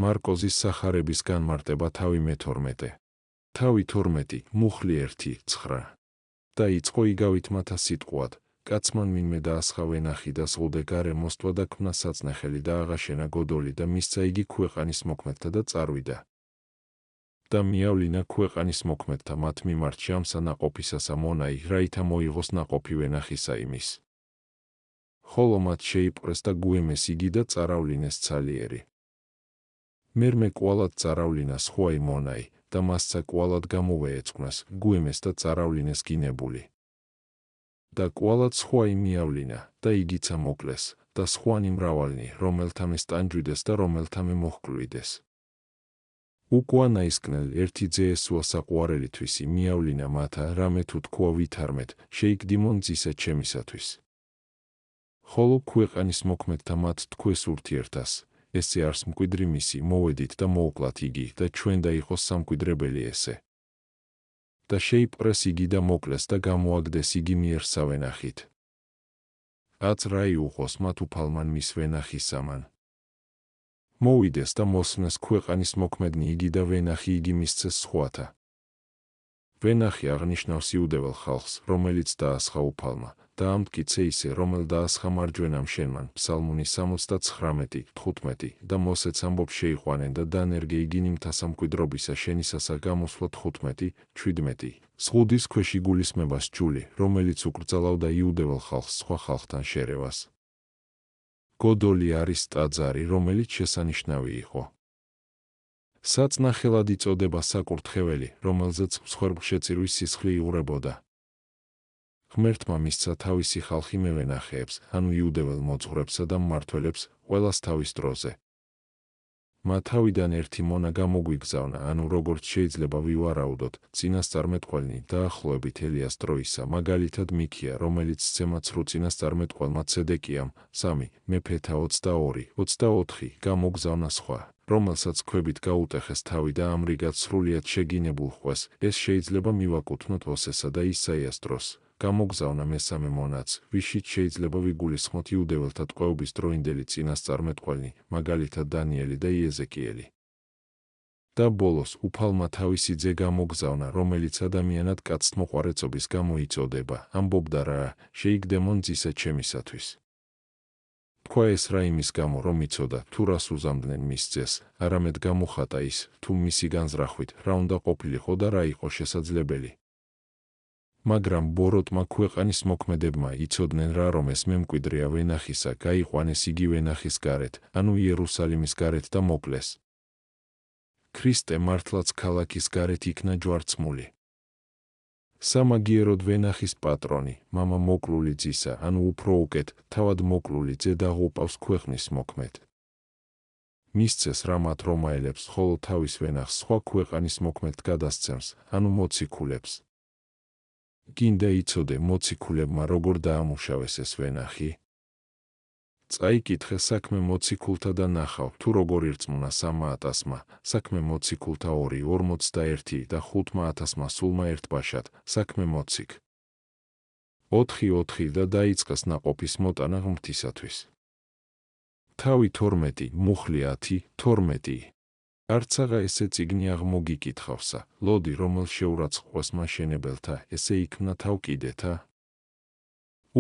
მარკოზის სახარების განმარტება თავი მე-12. თავი 12, მუხლი 1, 9. დაიწყო იგავით მათა სიტყვად, კაცმან ვინმე დაასხა ვენახი და ზღუდე გარე მოსტვა და ქმნა საწნეხელი და აღაშენა გოდოლი და მისცა იგი ქვეყანის მოქმედთა და წარვიდა. და მიავლინა ქვეყანის მოქმედთა მათ მიმართ ჟამსა ნაყოფისასა მონაი, რაითა მოიღოს ნაყოფი ვენახისა იმის. ხოლო მათ შეიპყრეს და გუემეს იგი და წაავლინეს ცალიერი. მერმე კვალად წარავლინა სხვაი მონაი და მასცა კვალად გამოვეეწყვნას, გუემეს და წაავლინეს გინებული. და კვალად სხვაი მიავლინა და იგიცა მოკლეს და სხვანი მრავალნი, რომელთამე სტანჯვიდეს და რომელთამე მოჰკლვიდეს. უკვა ნაისკნელ ერთი ძეესუა საყვარელითვისი მიავლინა მათა, რამე თუ თქვა ვითარმეთ, შეიგდიმონ ძისა ჩემისათვის. ხოლო ქვეყანის მოქმედთა მათ თქვეს ურთიერთას, ესე არს მკვიდრი მისი, მოვედით და მოუკლათ იგი და ჩვენ და იყოს სამკვიდრებელი ესე. და შეიპყრეს იგი და მოკლეს და გამოაგდეს იგი მიერ სავენახით. აც რა იუღოს მათ უფალმან მის ვენახისამან. მოვიდეს და მოსხნეს ქვეყანის მოქმედნი იგი და ვენახი იგი მისცეს სხვათა. ვენახი აღნიშნავს იუდეველ ხალხს, რომელიც დაასხა უფალმა, და ამტკიცე ისე, რომელ დაასხა მარჯვენამ შენმან, ფსალმუნი 79, 15 და მოსეც ამბობს შეიყვანენ და დანერგე იგი ნიმთა სამკვიდრობისა შენისასა გამოსვლა 15, 17. ზღუდის ქვეშ იგულისმებას ჯული, რომელიც უკრძალავდა იუდეველ ხალხს სხვა ხალხთან შერევას. გოდოლი არის ტაძარი, რომელიც შესანიშნავი იყო. საწნახელად იწოდება საკურთხეველი, რომელზეც მსხვერპლშეწირვის სისხლი იღვრებოდა. ღმერთმა მისცა თავისი ხალხი მევენახეებს, ანუ იუდეველ მოძღვრებსა და მმართველებს, ყველას თავის დროზე. მათ თავიდან ერთი მონა გამოგვიგზავნა, ანუ როგორც შეიძლება ვივარაუდოთ, წინასწარმეტყველნი დაახლოებით ელიას დროისა, მაგალითად მიქია, რომელიც სცემა ცრუ წინასწარმეტყველმა ცედეკიამ, 3, მეფეთა 22, 24, გამოგზავნა სხვა, რომელსაც ქვებით გაუტეხეს თავი და ამრიგად სრულიად შეგინებულ ხვეს, ეს შეიძლება მივაკუთვნოთ ოსესა და ისაიას დროს. გამოგზავნა მესამე მონაც, ვიშით შეიძლება ვიგულისხმოთ იუდეველთა ტყვეობის დროინდელი წინასწარმეტყველნი, მაგალითად დანიელი და იეზეკიელი. და ბოლოს უფალმა თავისი ძე გამოგზავნა, რომელიც ადამიანად კაცთმოყვარეწობის გამო იწოდება, ამბობდა რა, შეიგდემონ ძისა ჩემისათვის. თქვა ეს რა იმის გამო რომ იწოდა, თუ რას უზამდნენ მის ძეს, არამედ გამოხატა ის, თუ მისი განზრახვით, რა უნდა ყოფილიყო და რა იყო შესაძლებელი. მაგრამ ბოროტმა ქვეყანის მოქმედებმა იცოდნენ რა რომ ეს მემკვიდრეა ვენახისა, გაიყვანეს იგი ვენახის გარეთ, ანუ იერუსალიმის გარეთ და მოკლეს. ქრისტე მართლაც ქალაქის გარეთ იქნა ჯვარცმული. სამაგიეროდ ვენახის პატრონი, მამა მოკლული ძისა, ანუ უფრო უკეთ, თავად მოკლული ძე დაღუპავს ქვეყნის მოქმედ. მისცეს რამათ რომაელებს, ხოლო თავის ვენახს სხვა ქვეყანის მოქმედ გადასცემს, ანუ მოციქულებს. გინდა იცოდე მოციქულებმა როგორ დაამუშავეს ეს ვენახი? წაიკითხე საქმე მოციქულთა და ნახავ, თუ როგორ ირწმუნა 3,000-მა, საქმე მოციქულთა 2, 41 და 5,000-მა სულმა ერთ ბაშად, საქმე მოციქ. 4 და დაიწყეს ნაყოფის მოტანა ღმრთისათვის. თავი 12, მუხლი 10, 12. არცაღა ესე წიგნი აღმოგიკითხავსა, ლოდი რომელ შეურაცხყვეს მაშენებელთა, ესე იქმნა თავ კიდეთა.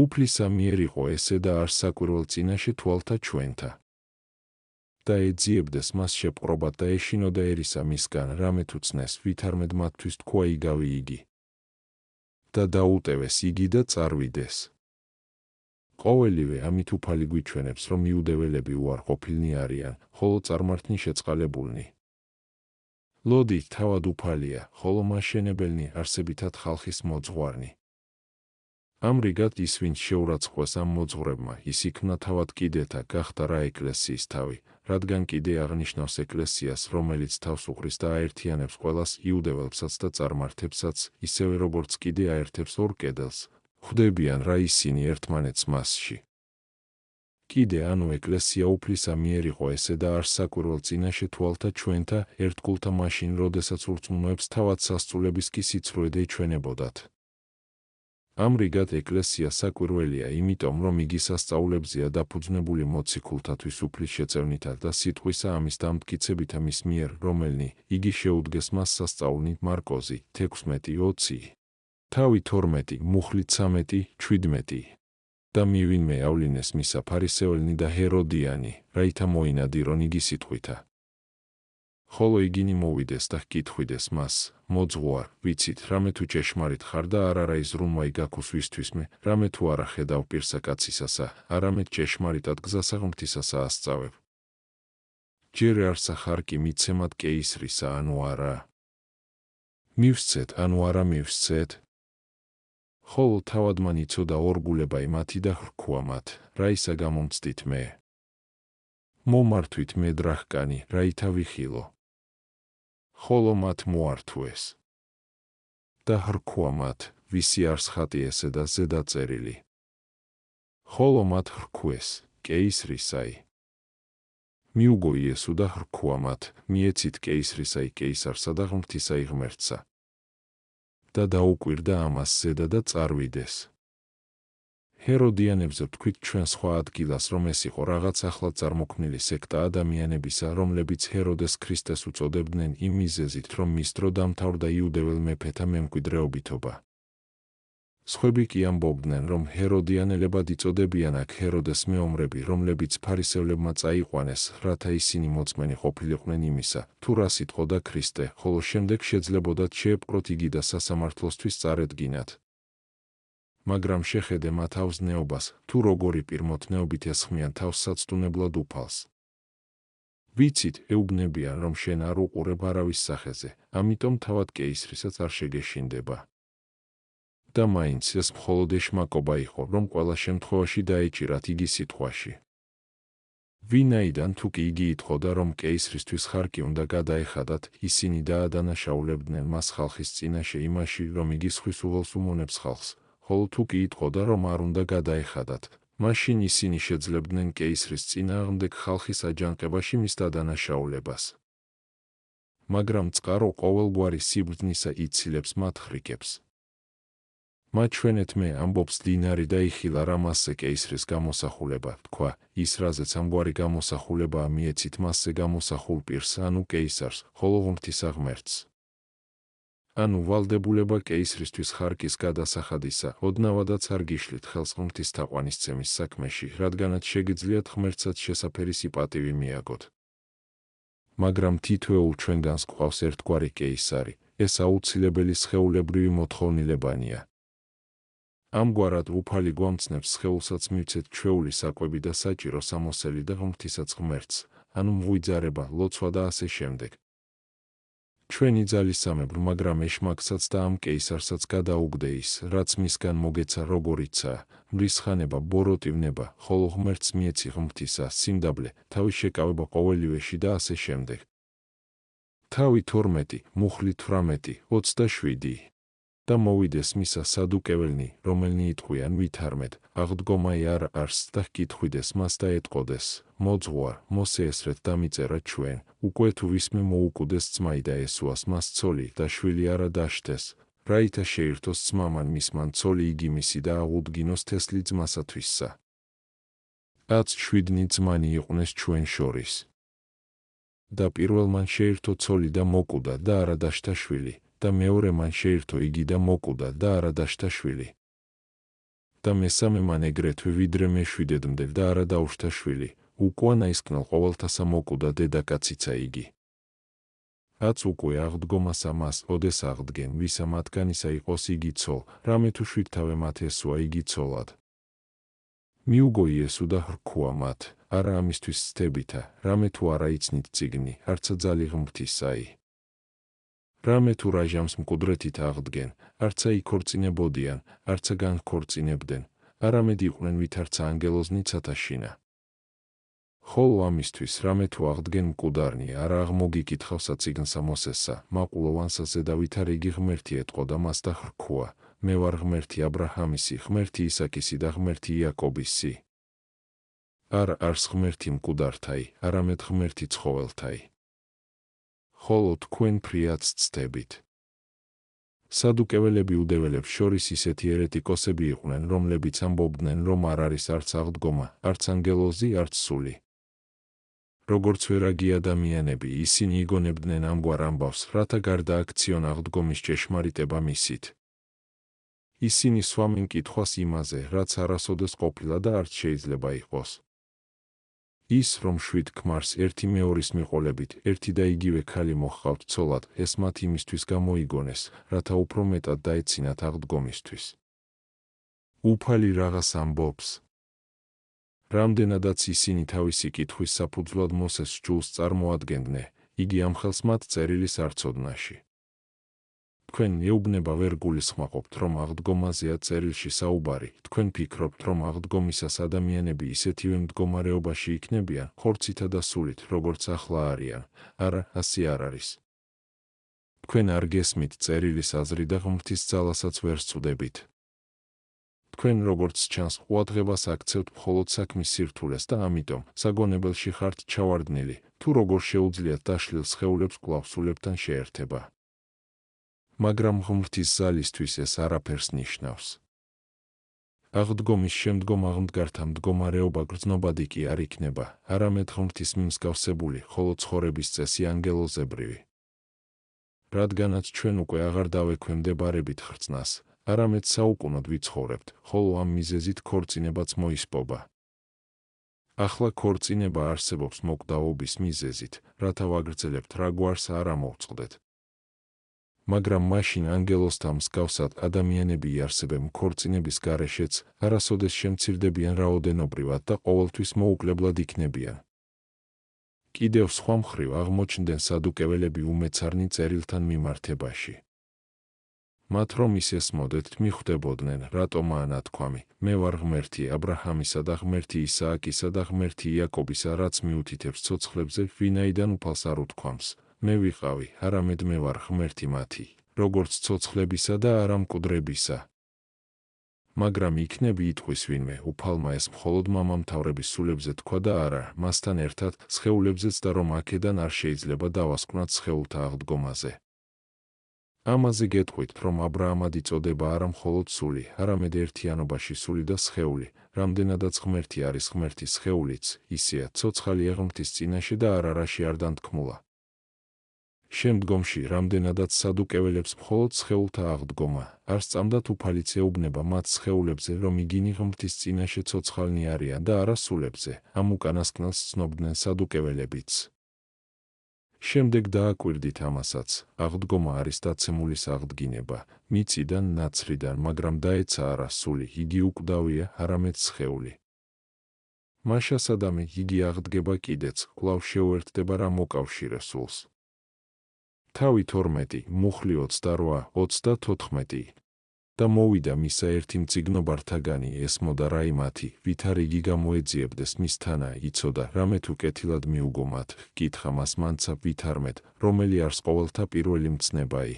უფლისა მიერ იყო ესე და არ საკვირველ წინაშე თვალთა ჩვენთა. და ეძიებდეს მას შეპყრობათ და ეშინოდა ერისა მისგან, რამე თუ ცნეს, ვითარმედ მათთვის თქვა იგავი იგი. და დაუტევეს იგი და წარვიდეს. ყოველივე ამით უფალი გვიჩვენებს, რომ იუდეველები უარყოფილნი არიან, ხოლო წარმართნი შეწყალებულნი. ლოდი თავად უფალია, ხოლო მაშენებელნი არსებითად ხალხის მოძღვარნი. ამრიგად ის ვინც შეურაცხყვეს ამ მოძღვრებმა, ის იქმნა თავად კიდეთა, გახდა რა ეკლესიის თავი, რადგან კიდე აღნიშნავს ეკლესიას, რომელიც თავს უყრის და აერთიანებს ყველას იუდეველებსაც და წარმართებსაც, ისევე როგორც კიდე აერთებს ორ კედელს, ხვდებიან რა ისინი ერთმანეთს მასში. კიდე ანუ ეკლესია უფლისა მიერ იყო ესე და არ საკვირველ წინაშე თვალთა ჩვენთა ერთგულთა მაშინ, როდესაც ურწმუნოებს თავად სასწულების კი სიცრუე ეჩვენებოდათ. ამრიგად ეკლესია საკვირველია, იმიტომ რომ იგი სასწაულებზეა დაფუძნებული მოციქულთათვის უფლის შეწევნითა და სიტყვისა ამის დამტკიცებითა მის მიერ, რომელნი იგი შეუდგეს მას სასწაულნი მარკოზი 16:20. თავი 12, მუხლი 13:17. და მივინმე ავლინეს მისა ფარისეველნი და ჰეროდიანი, რაითა მოინადირონ იგი სიტყვითა. ხოლო იგინი მოვიდეს და ჰკითხვიდეს მას, მოძღვარ, ვიცით, რამე თუ ჭეშმარიტ ხარ და არ არა იზრუნვაი გაქვს ვისთვისმე, რამე თუ არა ხედავ პირსა კაცისასა, არამედ ჭეშმარიტად გზასა ღმრთისასა ასწავებ. ჯერ არსა ხარ კი მიცემად კეისრისა ანუ არა? მივსცეთ ანუ არა მივსცეთ? ხოლო თავად მან იცოდა ორგულებაი მათი და ხრქუა მათ, რა ისა გამომცდით მე? მომართვით მე დრახკანი, რაითა ვიხილო. ხოლო მათ მოართვეს. და ხრქუა მათ, ვისი არს ხატი ესე და ზედაწერილი. ხოლო მათ ხრქვეს, კეისრისაი. მიუგო იესუ და ხრქუა მათ, მიეცით კეისრისაი კეისარსა და ღმრთისაი ღმერთსა. და დაუკვირდა ამას ზედა და წარვიდეს. ჰეროდიანებზე ვთქვით ჩვენ სხვა ადგილას, რომ ეს იყო რაღაც ახლად წარმოქმნილი სექტა ადამიანებისა, რომლებიც ჰეროდეს ქრისტეს უწოდებდნენ იმ მიზეზით, რომ მის დრო დამთავრდა იუდეველ მეფეთა მემკვიდრეობითობა. სხვები კი ამბობდნენ, რომ ჰეროდიანელებად იწოდებიან აქ ჰეროდეს მეომრები, რომლებიც ფარისევლებმა წაიყვანეს, რათა ისინი მოწმენი ყოფილიყვნენ იმისა, თუ რა სიტყოდა ქრისტე, ხოლო შემდეგ შეძლებოდათ შეეპყროთ იგი და სასამართლოსთვის წარედგინათ. მაგრამ შეხედე მათ ავზნეობას, თუ როგორი პირმოთნეობით ესხმიან თავს საცდუნებლად უფალს. ვიცით, ეუბნებიან, რომ შენ არ უყურებ არავის სახეზე, ამიტომ თავად კეისრისაც არ შეგეშინდება. და მაინც ეს მხოლოდ ეშმაკობა იყო, რომ ყველა შემთხვევაში დაეჭირათ იგი სიტყვაში. ვინაიდან თუ კი იგი იტყოდა, რომ კეისრისთვის ხარკი უნდა გადაეხადათ, ისინი დაადანაშაულებდნენ მას ხალხის წინაშე იმაში, რომ იგი სხვის უღელს უმონებს ხალხს, ხოლო თუ კი იტყოდა, რომ არ უნდა გადაეხადათ, მაშინ ისინი შეძლებდნენ კეისრის წინააღმდეგ ხალხის აჯანყებაში მის დადანაშაულებას. მაგრამ წყარო ყოველგვარი სიბრძნისა იცილებს მათ ხრიკებს. მათ ჩვენეთმე ამბობს დინარი და იხილა რა მასზე კეისრის გამოსახულება, თქვა, ის რაზეც ამგვარი გამოსახულებაა მიეცით მასზე გამოსახულ პირს, ანუ კეისარს, ხოლო ღმრთისა ღმერთს. ანუ ვალდებულება კეისრისთვის ხარკის გადასახადისა, ოდნავადაც არ გიშლით ხელს ღმრთის თაყვანისცემის საქმეში, რადგანაც შეგიძლიათ ღმერთსაც შესაფერი სიპატივი მიაგოთ. მაგრამ თითოეულ ჩვენგანს გვყავს ერთგვარი კეისარი, ეს აუცილებელი სხეულებრივი მოთხოვნილებანია. ამგვარად უფალი გვამცნებს სხეულსაც მივცეთ ჩვეული საკვები და საჭირო სამოსელი და ღმრთისაც ღმერთს, ანუ მღვიძარება, ლოცვა და ასე შემდეგ. ჩვენი ძალისამებრ, მაგრამ ეშმაკსაც და ამ კეისარსაც გადაუგდე ის, რაც მისგან მოგეცა როგორიცაა, მრისხანება, ბოროტივნება, ხოლო ღმერთს მიეცი ღმრთისა, სიმდაბლე, თავის შეკავება ყოველივეში და ასე შემდეგ. თავი 12, მუხლი 18, 27. და მოვიდეს მისა სადუკეველნი, რომელნი იტყვიან ვითარმეთ, აღდგომაი არ არს და ჰკითხვიდეს მას და ეტყოდეს, მოძღვარ, მოსე ესრეთ დამიწერა ჩვენ, უკვე თუ ვისმე მოუკუდეს ძმაი და ესუას მას ცოლი და შვილი არა დაშთეს, რაითა შეირთოს ძმამან მისმან ცოლი იგი მისი და აღუდგინოს თესლი ძმასათვისსა. აც 7 ძმანი იყვნენ ჩვენ შორის. და პირველმან შეირთო ცოლი და მოკუდა და არა დაშთა შვილი. და მეორემან შეირთო იგი და მოკუდა და არა დაშთა შვილი. და მესამემან ეგრეთვე ვიდრე მეშვიდედმდე და არა დაუშთა შვილი, უკუა ნაისკნელ ყოველთასა მოკუდა დედაკაციცა იგი. აც უკვე აღდგომასა მას ოდეს აღდგენ, ვისა მათგანისა იყოს იგი ცოლ, რამე თუ შვიდთავე მათ ესუა იგი ცოლად. მიუგო იესუ და ხრქუა მათ, არა ამისთვის სთებითა, რამე თუ არა იცნით წიგნი, არცა ძალი ღმრთისაი. რამე თუ რაჟამს მკვდრეთით აღდგენ, არცა იქორწინებოდიან, არცა განქორწინებდნენ, არამედ იყვნენ ვითარცა ანგელოზნიცათა შინა. ხოლო ამისთვის, რამე თუ აღდგენ მკვდარნი, არა აღმოგიკითხავსა წიგნსა მოსესსა, მაყულოვანსა ზედა ვითარ იგი ღმერთი ეტყოდა მას და ხრქუა, მე ვარ ღმერთი აბრაჰამისი, ღმერთი ისაკისი და ღმერთი იაკობისი. არ არს ღმერთი მკვდართაი, არამედ ღმერთი ცხოველთაი. ხოლო თქვენ ფრიად ცდებით. სადუკეველები უდეველებს შორის ისეთი ერეტიკოსები იყვნენ, რომლებიც ამბობდნენ, რომ არ არის არც აღდგომა, არც ანგელოზი, არც სული. როგორც ვერაგი ადამიანები, ისინი იგონებდნენ ამგვარ ამბავს, რათა გარდააქციონ აღდგომის ჭეშმარიტება მისით. ისინი სვამენ კითხვას იმაზე, რაც არასოდეს ყოფილა და არც შეიძლება იყოს. ის, რომ 7 ქმარს ერთი მეორის მიყოლებით, ერთი და იგივე ქალი მოჰყავთ ცოლად, ეს მათ იმისთვის გამოიგონეს, რათა უფრო მეტად დაეცინათ აღდგომისთვის. უფალი რაღაც ამბობს. რამდენადაც ისინი თავისი კითხვის საფუძვლად მოსეს სჯულს წარმოადგენდნენ, იგი ამხელს მათ წერილის არცოდნაში. თქვენ ეუბნება ვერ გულისხმობთ, რომ აღდგომაზეა წერილში საუბარი, თქვენ ფიქრობთ, რომ აღდგომისას ადამიანები ისეთივე მდგომარეობაში იქნებიან, ხორცითა და სულით, როგორც ახლა არიან, არა, ასე არ არის. თქვენ არ გესმით წერილის აზრი და ღმრთის ძალასაც ვერ სწუდებით. თქვენ როგორც ჩანს, ყურადღებას აქცევთ მხოლოდ საქმის სირთულეს და ამიტომ, საგონებელში ხართ ჩავარდნილი, თუ როგორ შეუძლიათ დაშლილ სხეულებს კვლავ სულებთან შეერთება. მაგრამ ღმრთის ძალისთვის ეს არაფერს ნიშნავს. აღდგომის შემდგომ აღმდგართა მდგომარეობა გრძნობადი კი არ იქნება, არამედ ღმრთის მიმსგავსებული, ხოლო ცხოვრების წესი ანგელოზებრივი. რადგანაც ჩვენ უკვე აღარ დავექვემდებარებით ხრწნას, არამედ საუკუნოდ ვიცხოვრებთ, ხოლო ამ მიზეზით ქორწინებაც მოისპობა. ახლა ქორწინება არსებობს მოკდაობის მიზეზით, რათა ვაგრძელებთ რა გვარს არ ამოვწყდეთ. მაგრამ მაშინ ანგელოზთა მსგავსად ადამიანები იარსებენ ქორწინების გარეშეც, არასოდეს შემცირდებიან რაოდენობრივად და ყოველთვის მოუკლებლად იქნებიან. კიდევ სხვა მხრივ აღმოჩნდნენ სადუკეველები უმეცარნი წერილთან მიმართებაში. მათ რომ ის ესმოდეთ, მიხვდებოდნენ, რატომაა ნათქვამი, მე ვარ ღმერთი აბრაჰამისა და ღმერთი ისააკისა და ღმერთი იაკობისა, რაც მიუთითებს ცოცხლებზე, ვინაიდან უფალს არ უთქვამს, მე ვიყავი, არამედ მე ვარ ღმერთი მათი, როგორც ცოცხლებისა და არა მკვდრებისა. მაგრამ იქნები იტყვის ვინმე, უფალმა ეს მხოლოდ მამამთავრების სულებზე თქვა და არა, მასთან ერთად სხეულებზეც და რომ აქედან არ შეიძლება დავასკვნათ სხეულთა აღდგომაზე. ამაზე გეტყვით, რომ აბრაამად იწოდება არა მხოლოდ სული, არამედ ერთიანობაში სული და სხეული, რამდენადაც ღმერთი არის ღმერთის სხეულიც, ისეა ცოცხალია ღმრთის წინაშე და არარაში არ დანთქმულა. შემდგომში, რამდენადაც სადუკეველებს მხოლოდ სხეულთა აღდგომა, არ სწამდათ უფალიც ეუბნება მათ სხეულებზე, რომ იგინი ღმრთის წინაშე ცოცხალნი არიან და არა სულებზე, ამ უკანასკნელს ცნობდნენ სადუკეველებიც. შემდეგ დააკვირდით ამასაც, აღდგომა არის დაცემულის აღდგინება, მიწიდან, ნაცრიდან, მაგრამ დაეცა არა სული, იგი უკვდავია, არამედ სხეული. მაშას ადამი იგი აღდგება კიდეც, კვლავ შეუერთდება რა მოკავშირე სულს. თავი 12, მუხლი 28, 34 და მოვიდა მისა ერთი მწიგნობართაგანი ესმოდა რაიმათი, ვით არ იგი გამოეძიებდეს მისთანა, იცოდა, რამე თუ კეთილად მიუგო მათ, კითხა მას მანცა ვით არმეთ, რომელი არის ყოველთა პირველი მცნებაი.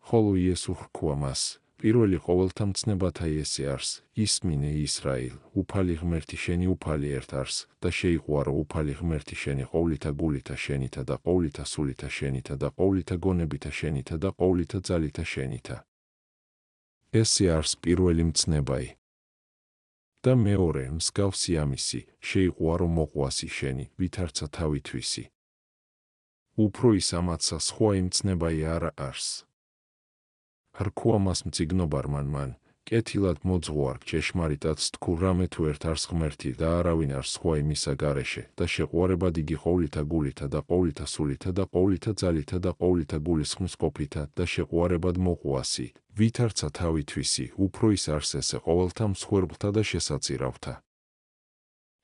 ხოლო იესო ხრქუა მას, პირველი ყოველთა მცნებათა ესე არის, ისმინე ისრაილ, უფალი ღმერთი შენი უფალი ერთ არის და შეიყვარო უფალი ღმერთი შენი ყოვლითა გულითა შენითა და ყოვლითა სულითა შენითა და ყოვლითა გონებითა შენითა და ყოვლითა ძალითა შენითა. ესე არის პირველი მცნებაი. და მეორე, მსგავსი ამისი, შეიყვარო მოყვასი შენი, ვითარცა თავი თვისი. უფრო ის ამაცა სხვა იმცნებაი არა არის. რქუა მას მწიგნობარმან მან, კეთილად მოძღვარ, ჭეშმარიტად თქვ რამე თუ ერთ არის ღმერთი და არავინ არის სხვა იმისა გარეშე და შეყვარებად იგი ყოვლითა გულითა და ყოვლითა სულითა და ყოვლითა ძალითა და ყოვლითა გულისხმის ყოფითა და შეყვარებად მოყვასი, ვითარცა თავი თვისი, უფრო ის არის ესე ყოველთა მსხვერპლთა და შესაწირავთა.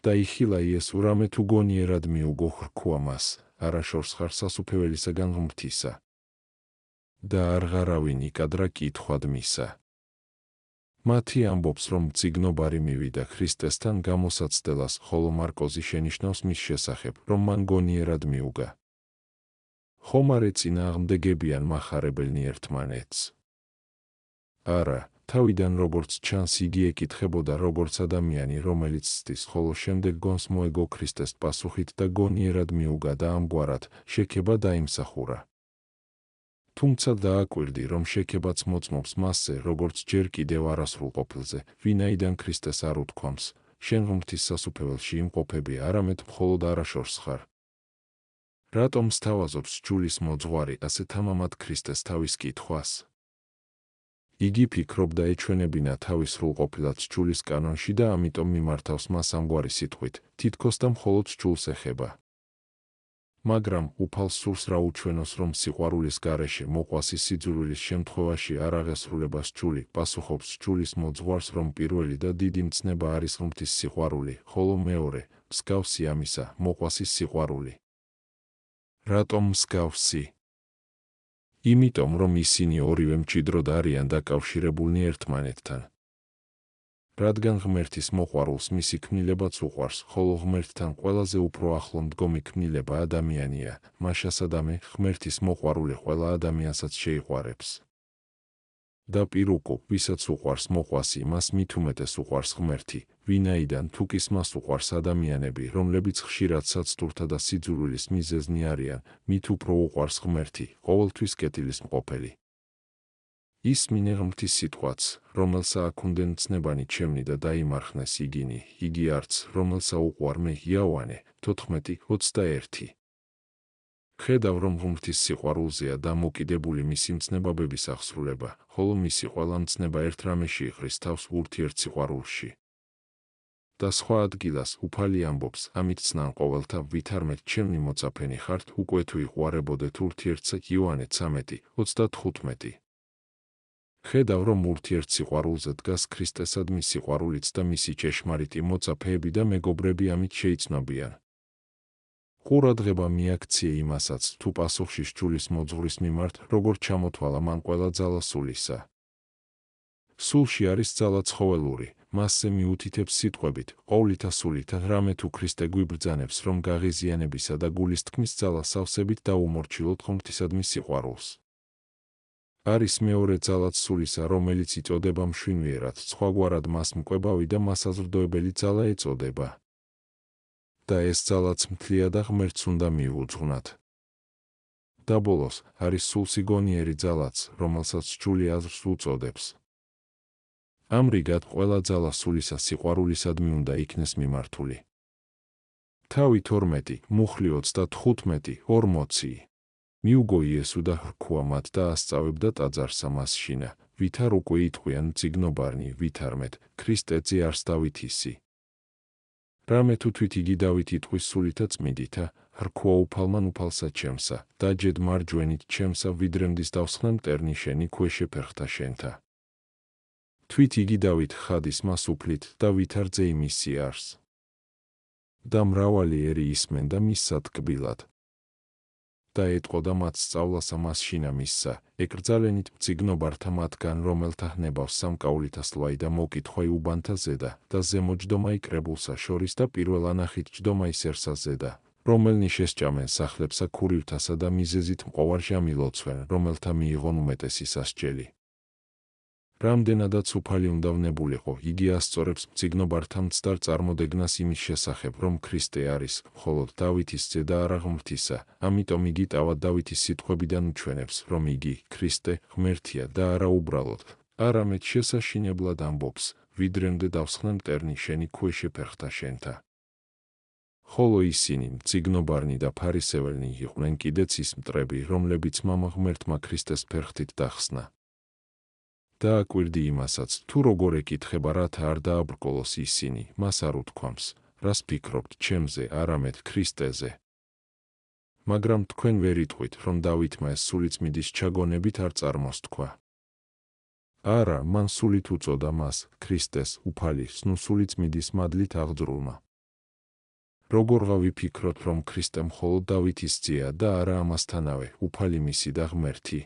და იხილა იესო რამე თუ გონიერად მიუგო ხრქუა მას, არაშორს ხარ სასუფეველისაგან ღმრთისა. და არღარავინ იკადრა კითხვად მისა. მათი ამბობს, რომ მწიგნობარი მივიდა ქრისტესთან გამოსაცდელას, ხოლო მარკოზი შენიშნავს მის შესახებ, რომ მან გონიერად მიუგა. ხომ არ ეწინააღმდეგებიან მახარებელნი ერთმანეთს? არა, თავიდან როგორც ჩანს იგი ეკითხებოდა როგორც ადამიანი, რომელიც ცდის, ხოლო შემდეგ გონს მოეგო ქრისტეს პასუხით და გონიერად მიუგა და ამგვარად, შექება დაიმსახურა. თუმცა დააკვირდი, რომ შექებაც მოწმობს მასზე, როგორც ჯერ კიდევ არასრულ ყოფილზე, ვინაიდან ქრისტეს არ უთქვამს, შენ ღმრთის სასუფეველში იმყოფები, არამედ მხოლოდ არაშორს ხარ. რატომ სთავაზობს სჯულის მოძღვარი ასე თამამად ქრისტეს თავის კითხვას? იგი ფიქრობდა ეჩვენებინა თავის სრულყოფილად სჯულის კანონში და ამიტომ მიმართავს მას ამგვარი სიტყვით, თითქოს და მხოლოდ სჯულს ეხება. მაგრამ უფალს სურს რა უჩვენოს, რომ სიყვარულის გარეშე მოყვასის სიძულვილის შემთხვევაში არ აღესრულება სჯული, პასუხობს სჯულის მოძღვარს, რომ პირველი და დიდი მცნება არის ღმრთის სიყვარული, ხოლო მეორე, მსგავსი ამისა, მოყვასის სიყვარული. რატომ მსგავსი? იმიტომ, რომ ისინი ორივე მჭიდროდ არიან დაკავშირებულნი ერთმანეთთან. რადგან ღმერთის მოყვარულს მისი ქმნილებაც უყვარს, ხოლო ღმერთთან ყველაზე უფრო ახლო მდგომი ქმნილება ადამიანია, მაშასადამე ღმერთის მოყვარული ყველა ადამიანსაც შეიყვარებს. და პირუკუ, ვისაც უყვარს მოყვასი, მას მით უმეტეს უყვარს ღმერთი, ვინაიდან თუკის მას უყვარს ადამიანები, რომლებიც ხშირად საცდურთა და სიძულვილის მიზეზნი არიან, მით უფრო უყვარს ღმერთი, ყოველთვის კეთილისმყოფელი. ისმინე ღმრთის სიტყვაც, რომელსა აქუნდენ ცნებანი ჩემნი და დაიმარხნეს იგინი, იგი არც, რომელსა უყვარ მე, იოანე, 14:21. ხედავ, რომ ღმრთის სიყვარულზეა დამოკიდებული მისი მცნებაბების აღსრულება, ხოლო მისი ყველა მცნება ერთ რამეში იღრის თავს ურთიერთსიყვარულში. და სხვა ადგილას უფალი ამბობს, ამით ცნან ყოველთა ვითარმეთ ჩემნი მოწაფენი ხართ, უკვე თუ იყვარებოდეთ ურთიერთსა, იოანე 13:35. ხედავ, რომ ურთიერთსიყვარულზე დგას ქრისტესადმი სიყვარულიც და მისი ჭეშმარიტი მოწაფეები და მეგობრები ამით შეიცნობიან. ყურადღება მიაქცია იმასაც, თუ პასუხში სჯულის მოძღვრის მიმართ, როგორ ჩამოთვალა მან ყველა ძალა სულისა. სულში არის ძალა ცხოველური, მასზე მიუთითებს სიტყვებით, ყოვლითა სულითა, რამე თუ ქრისტე გვიბრძანებს, რომ გაღიზიანებისა და გულის თქმის ძალა სავსებით დაუმორჩილოთ ღმრთისადმი სიყვარულს. არის მეორე ძალაც სულისა, რომელიც იწოდება მშვინვიერად, სხვაგვარად მას მკვებავი და მასაზრდოებელი ძალა ეწოდება. და ეს ძალაც მთლია და ღმერთს უნდა მიუძღვნათ. და ბოლოს, არის სულსიგონიერი ძალაც, რომელსაც სჯული აზრს უწოდებს. ამრიგად, ყველა ძალა სულისა სიყვარულისადმი უნდა იქნეს მიმართული. თავი 12, მუხლი 35, 40. მიუგო იესო და ჰრქვა მათ და ასწავებდა ტაძარსა მასშინა, ვითარ უკვე იტყვიან მწიგნობარნი, ვითარმეთ, ქრისტეზე არს დავითისი. რამე თუ თვით იგი დავით იტყვის სულითა წმიდითა, ჰრქვა უფალმან უფალსა ჩემსა, დაჯედ მარჯვენით ჩემსა, ვიდრემდის დავსხნა მტერნი შენი ქვეშე ფერხთა შენთა. თვით იგი დავით ხადის მას უფლით და ვითარძე იმისი არს. და მრავალი ერი ისმენ და მისსა ტკბილად. და ეტყოდა მათ სწავლასა მასშინა მისსა, ეკრძალენით მწიგნობართა მათგან, რომელთა ჰნებავს სამკაულითა სლვაი და მოკითხვაი უბანთა ზედა, და ზემოჯდომაი კრებულსა შორის და პირველ ანახით ჯდომაი სერსა ზედა, რომელნი შესჭამენ სახლებსა ქურივთასა და მიზეზით მყოვარ ჟამი ლოცვენ, რომელთა მიიღონ უმეტესი სასჯელი. რამდენადაც უფალი უნდა ვნებულიყო, იგი ასწორებს მწიგნობართა მცდარ წარმოდეგნას იმის შესახებ, რომ ქრისტე არის, მხოლოდ დავითის ძე და არა ღმრთისა, ამიტომ იგი ტავად დავითის სიტყვებიდან უჩვენებს, რომ იგი, ქრისტე, ღმერთია და არა უბრალოდ, არამედ შესაშინებლად ამბობს, ვიდრემდე დავსხნა მტერნი შენი ქვეშე ფერხთა შენთა. ხოლო ისინი, მწიგნობარნი და ფარისეველნი იყვნენ კიდეც ის მტრები, რომლებიც მამა ღმერთმა ქრისტეს ფერხთით დახსნა. დააკვირდი იმასაც, თუ როგორ ეკითხება, რათა არ დააბრკოლოს ისინი, მას არ უთქვამს, რას ფიქრობთ ჩემზე, არამედ ქრისტეზე. მაგრამ თქვენ ვერ იტყვით, რომ დავითმა ეს სულიწმიდის ჩაგონებით არ წარმოსთქვა. არა, მან სულით უწოდა მას, ქრისტეს, უფალის, ნუ სულიწმიდის მადლით აღძრულმა. როგორღა ვიფიქროთ, რომ ქრისტე მხოლოდ დავითის ძეა და არა ამასთანავე, უფალი მისი და ღმერთი.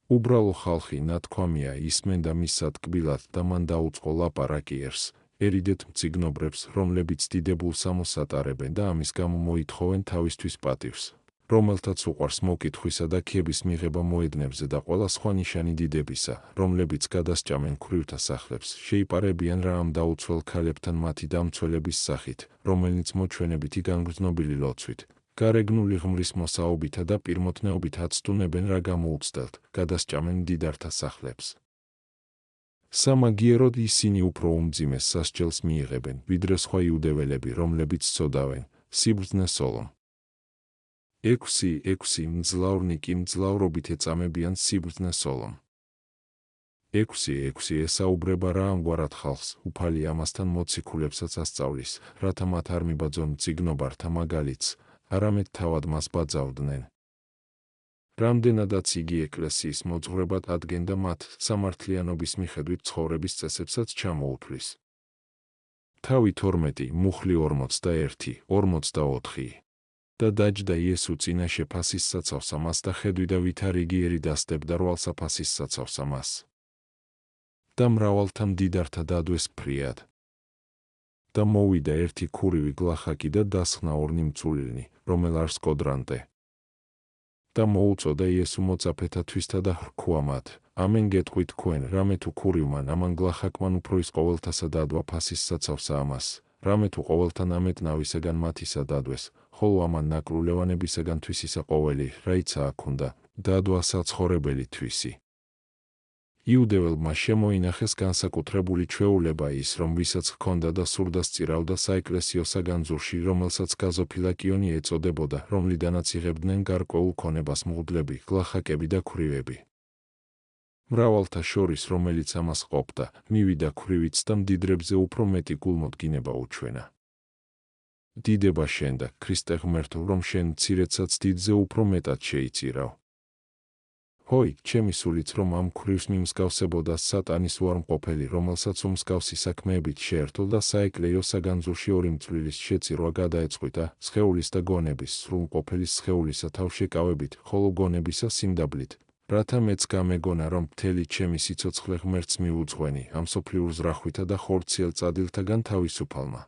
უბრალო ხალხი ნათქვამია ისმენდა მისსა ტკბილად და მან დაუწყო ლაპარაკი ერს, ერიდეთ მწიგნობრებს, რომლებიც დიდებულს ამოსატარებენ და ამის გამო მოითხოვენ თავისთვის პატივს, რომელთაც უყვარს მოკითხვისა და ქების მიღება მოედნებზე და ყველა სხვა ნიშანი დიდებისა, რომლებიც გადასჭამენ ქურივთა სახლებს, შეიპარებიან რა ამ დაუცველ ქალებთან მათი დამცველების სახით, რომელნიც მოჩვენებითი განგრძნობილი ლოცვით, გარეგნული ღმრის მოსაობითა და პირმოთნეობით აცტუნებენ რა გამოუცდელთ, გადასჭამენ მდიდართა სახლებს. სამაგიეროდ ისინი უფრო უმძიმეს სასჯელს მიიღებენ, ვიდრე სხვა იუდეველები, რომლებიც ცოდავენ, სიბრძნე სოლომ. 6 მძლავრნი კი მძლავრობით ეწამებიან სიბრძნე სოლომ. 6 ესაუბრება რა ამგვარად ხალხს, უფალი ამასთან მოციქულებსაც ასწავლის, რათა მათ არ მიბაძონ მწიგნობართა მაგალითს, არამედ თავად მას ბაძავდნენ. რამდენადაც იგი ეკლესიის მოძღვრებად ადგენდა მათ სამართლიანობის მიხედვით ცხოვრების წესებსაც ჩამოუთვლის. თავი 12, მუხლი 41, 44 და დაჯდა იესო წინაშე ფასის საცავსა მას და ხედვიდა ვითარიგიერი დასდებდა რვალსა ფასის საცავსა მას. და მრავალთა მდიდართა დადვეს ფრიად. და მოვიდა ერთი ქურივი გლახაკი და დასხნა ორნი მწულილნი, რომელ არს კოდრანტე. და მოუწოდა იესო მოწაფეთა თვისთა და ხრქუა მათ, ამენ გეტყვით თქვენ, რამე თუ ქურივმან ამან გლახაკმან უფრო ის ყოველთასა დადვა ფასის საცავსა ამას, რამე თუ ყოველთა ნამეტნავისაგან მათისა დადვეს, ხოლო ამან ნაკრულევანებისაგან თვისისა ყოველი, რაიცა აქ უნდა, დადვა საცხოვრებელი თვისი. იუდეველმა შემოინახეს განსაკუთრებული ჩვეულება ის, რომ ვისაც ჰქონდა და სურდა სწირავდა საეკლესიო საგანძურში, რომელსაც გაზოფილაკიონი ეწოდებოდა, რომლიდანაც იღებდნენ გარკვეულ ქონებას მღვდლები, გლახაკები და ქვრივები. მრავალთა შორის, რომელიც ამას ყოფდა, მივიდა ქვრივიც და მდიდრებზე უფრო მეტი გულმოდგინება უჩვენა. დიდება შენ და, ქრისტე ღმერთო, რომ შენ მცირედსაც დიდზე უფრო მეტად შეიწირავ. ჰოი, ჩემი სულიც რომ ამ ქვრივს მიმსგავსებოდა სატანის უარმყოფელი, რომელსაც უმსგავსი საქმეებით შეერთო და საეკლეიო საგანძურში ორი მწვლილის შეწირვა გადაეწყვიტა, სხეულის და გონების, სრულმყოფელის სხეულისა თავშეკავებით, ხოლო გონებისა სიმდაბლით, რათა მეც გამეგონა, რომ მთელი ჩემი სიცოცხლე ღმერთს მიუძღვენი, ამ სოფლიურ ზრახვითა და ხორციელ წადილთაგან თავისუფალმა.